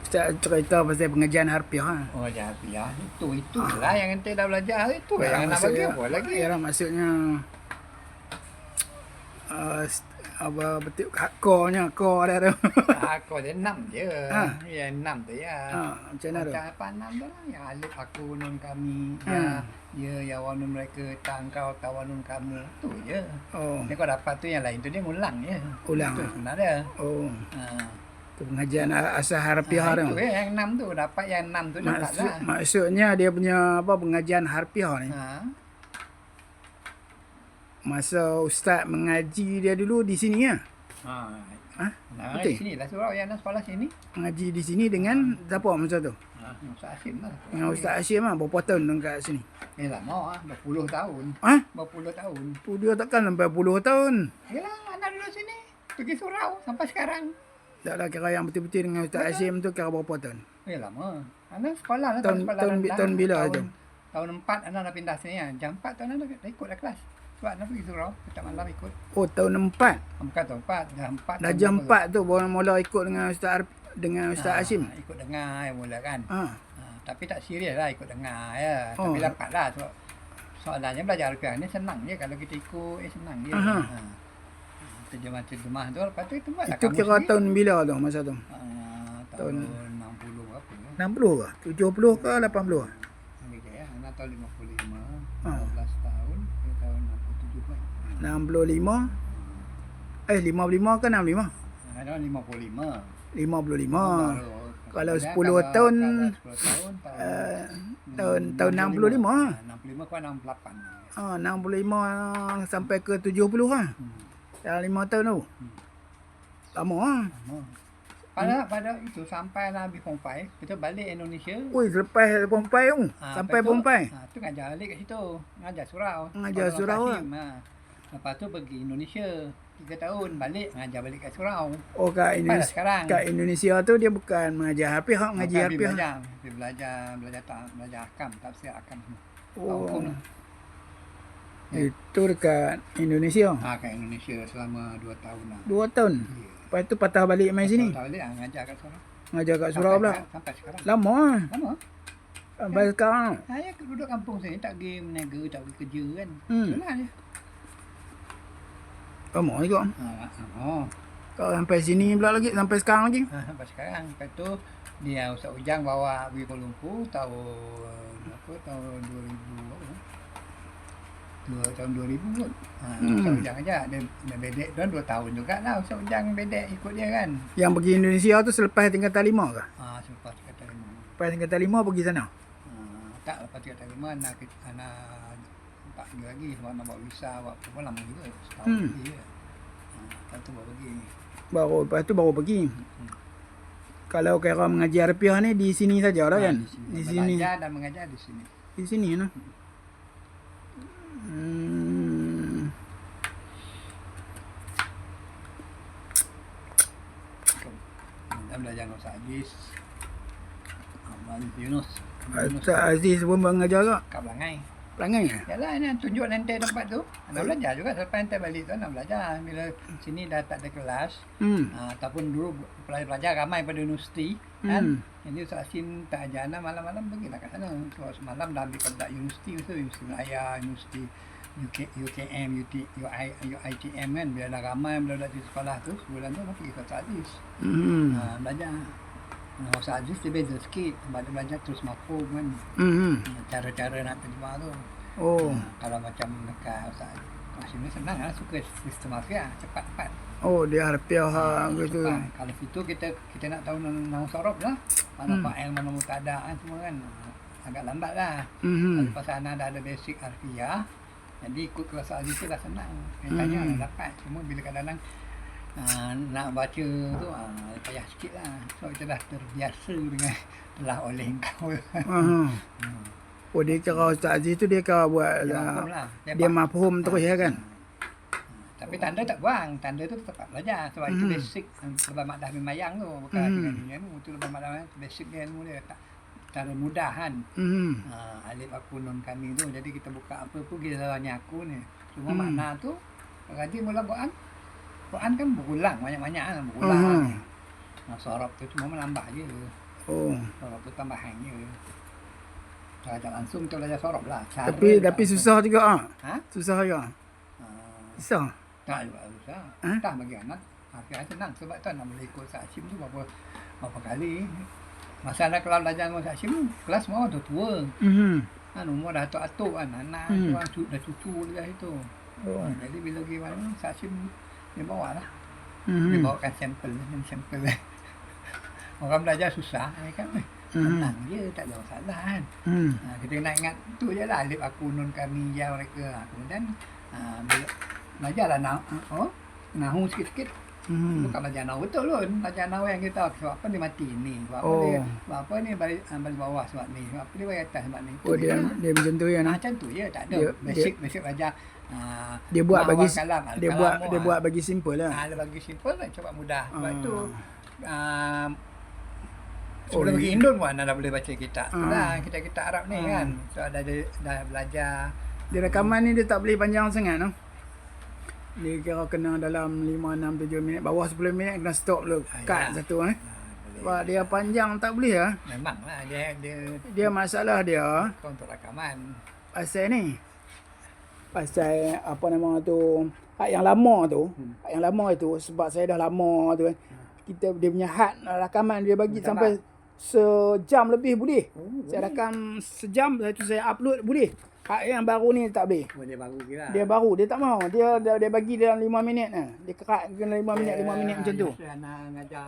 Ustaz cerita pasal pengajian harfiah ha. Oh, harfiah. Itulah yang ente dah belajar itu. Yang nak bagi apa lagi? Ya maksudnya apa betul core dah tu. Kau dia 6 je. Ya 6 tu ya. Macam mana tu? Macam apa 6 tu lah. Yang alif aku nun kami. Ya wanun mereka tangkau tawanun kamu. Tu je. Ni kau dapat tu yang lain tu dia ngulang je. Ulang. Itu sebenarnya. Tu pengajian asal harfiah tu. Itu yang 6 tu dapat yang 6 tu dapat lah. Maksudnya dia punya apa pengajian harfiah ni. Masa ustaz mengaji dia dulu di sini ya. Di sini lah surau yang nak sekolah sini. Mengaji di sini dengan siapa masa tu? Ustaz Hashim lah. Dengan Ustaz Hashim lah, berapa tahun dekat sini? Lama lah, berpuluh tahun. Berpuluh tahun. Dia takkan sampai puluh tahun. Yelah, anak dulu sini. Pergi surau sampai sekarang. Taklah kira yang betul-betul dengan Ustaz Hashim tu kira berapa tahun? Lama. Anak sekolah lah. Tahun bila tu? Tahun 4 anak dah pindah sini. Jam 4 tahun anak dah ikut dah kelas. Sebab anak pergi surau, setiap malam ikut. Oh, tahun 4? Bukan tahun 4, dah 4. Dah jam 4 tu baru mula ikut dengan Ustaz Hashim? Ikut dengar yang mula kan. Tapi tak serius lah ikut dengar ya. Tapi dapat lah. Soalannya belajar harfiah ni senang je. Kalau kita ikut, senang je. Terjemah-terjemah tu, lepas tu itu buatlah kamus. Itu kira tahun bila tu masa tu? Tahun 60 apa. 60 ke? 70 ke 80? Anak tahun 55, 12 tahun, tahun 67 kan. 65? 55 ke 65? Tahun 55. 55. Kalau 10 tahun, tahun 65. 65 ke 68. 65 sampai ke 70 lah. Dalam 5 tahun tu. Lama lah. Pada itu sampai lah habis Pompai, kita balik Indonesia. Ui, selepas Pompai tu. Sampai Pompai. Tu ngajar balik kat situ. Ngajar surau. Ngajar surau lah. Lepas tu pergi Indonesia 3 tahun, balik ngajar balik kat surau. Oh, kat Indonesia. Sekarang. Kat Indonesia tu dia bukan mengajar harfiah, ngaji harfiah. Belajar akam, tafsir akam. Oh. Itu dekat Indonesia. Kat Indonesia selama 2 tahun lah. 2 tahun. Lepas tu patah balik main sini. Patah balik ngajar kat surau. Ngajar kat surau pula. Sampai sekarang. Lama lah. Lama. Sampai sekarang. Saya duduk kampung sini tak pergi meniaga, tak pergi kerja kan. Itulah je. Lama juga. Kau sampai sini pula lagi, sampai sekarang lagi. Sampai sekarang. Lepas tu dia Ustaz Ujang bawa pergi Kuala Lumpur tahun 2000 kot. Ustaz Ujang aja dia bedek tu 2 tahun jugalah Ustaz Ujang bedek ikut dia kan. Yang pergi Indonesia tu selepas tingkatan 5 ke? Selepas tingkatan 5. Lepas tingkatan 5 pergi sana? Tak, lepas tingkatan 5 anak tak pergi lagi sebab nak buat visa buat apa lama juga. Setahun lagi je. Lepas tu baru pergi. Lepas tu baru pergi. Kalau kira mengajar harfiah ni di sini saja lah kan? Di sini. Belajar dan mengajar di sini. Di sini lah. Kita belajar dengan Ustaz Aziz, Yunus. Ustaz Aziz pun mengajar ke? Kat Pelangai. Pelangai ya? Yalah, ni tunjuk nanti tempat tu. Nak belajar juga. Selepas nanti balik tu nak belajar. Bila sini dah tak ada kelas. Ataupun dulu pelajar-pelajar ramai pada universiti. Kan? Jadi Ustaz Asim tak ajar anak malam-malam pergilah kat sana. Sebab semalam dah ambil kontak universiti tu. Universiti Melaya, Universiti UKM, UITM kan. Bila dah ramai budak-budak di sekolah tu, sebulan tu pergi ke Ustaz Aziz. Belajar. Ustaz Aziz dia beza sikit. Sebab dia belajar terus mafhum kan. Cara-cara nak terjemah tu. Kalau macam dekat Ustaz Aziz ni senang lah. Suka sistem harfiah. Cepat-cepat. Oh, dia harfiah gitu. Kalau situ kita nak tahu nama sorob lah. Mana fa'il, mana mubtada kan semua kan. Agak lambat lah. Tapi pasal anak dah ada basic harfiah. Jadi ikut kelas Aziz tu dah senang. Tanya dah dapat. Cuma bila kadang-kadang nak baca tu payah sikit lah. So kita dah terbiasa dengan telah oleh engkau. Oh, dia kira Ustaz Aziz tu dia kira buat dia mafhum terus ya kan? Tapi tanda tak buang. Tanda tu tetap belajar. Sebab itu basic lebah madah bimayang tu. Bukan dengan dunia tu. Itu lebah madah basic dia ilmu dia. Cara mudah kan. Alif aku nun kami tu. Jadi kita buka apa pun kita salahnya aku ni. Cuma makna tu berarti mula Quran. Quran kan berulang banyak-banyak kan. Berulang. Sorab tu cuma menambah je. Oh. Waktu tambahannya. Cara tak langsung tu belajar sorok lah. Cara Tapi tak susah juga ah. Ha? Susah juga. Ah, Susah. tak juga susah. Ha? Tak bagi anak. Akhirnya senang sebab tu nak boleh ikut Saksim tu berapa kali. Masalah kalau belajar dengan Saksim kelas semua tu tua. Kan umur dah atuk-atuk kan. Anak orang dah cucu dia itu. Oh. Jadi bila pergi mana Saksim dia bawa lah. Dia Mhm. bawakan sampel. Orang belajar susah kan. Senang je, tak ada masalah kan. Kita nak ingat tu je lah. Alif aku, nun kami, ya mereka. Kemudian bila belajarlah nahu sikit-sikit. Bukan belajar nahu betul pun. Belajar nahu yang kita sebab apa dia mati ni. Sebab apa dia, sebab apa ni balik bawah sebab ni. Sebab apa dia balik atas sebab ni. Oh dia macam tu ya. Macam tu je, tak ada. Basic belajar. Dia buat bagi kalam, dia buat bagi simple lah. Dia bagi simple lah, cepat mudah. Sebab tu sebelum pergi Indon pun anda dah boleh baca kitab. Itulah kitab-kitab Arab ni kan. So dah belajar. Dia rakaman ni dia tak boleh panjang sangat no. Dia kira kena dalam 5, 6, 7 minit. Bawah 10 minit kena stop dulu. Cut satu Sebab dia panjang tak boleh lah. Memanglah Dia masalah dia untuk rakaman. pasal ni. Pasal apa nama tu, hak yang lama tu. Hak yang lama itu sebab saya dah lama tu kan. Dia punya had rakaman dia bagi sampai sejam lebih boleh. Saya rakam sejam, lepas tu saya upload boleh. Hak yang baru ni tak boleh. Dia baru kira. Dia baru, dia tak mau. Dia bagi dalam 5 minit lah. Dia kerat kena 5 minit macam tu. Anak ngajar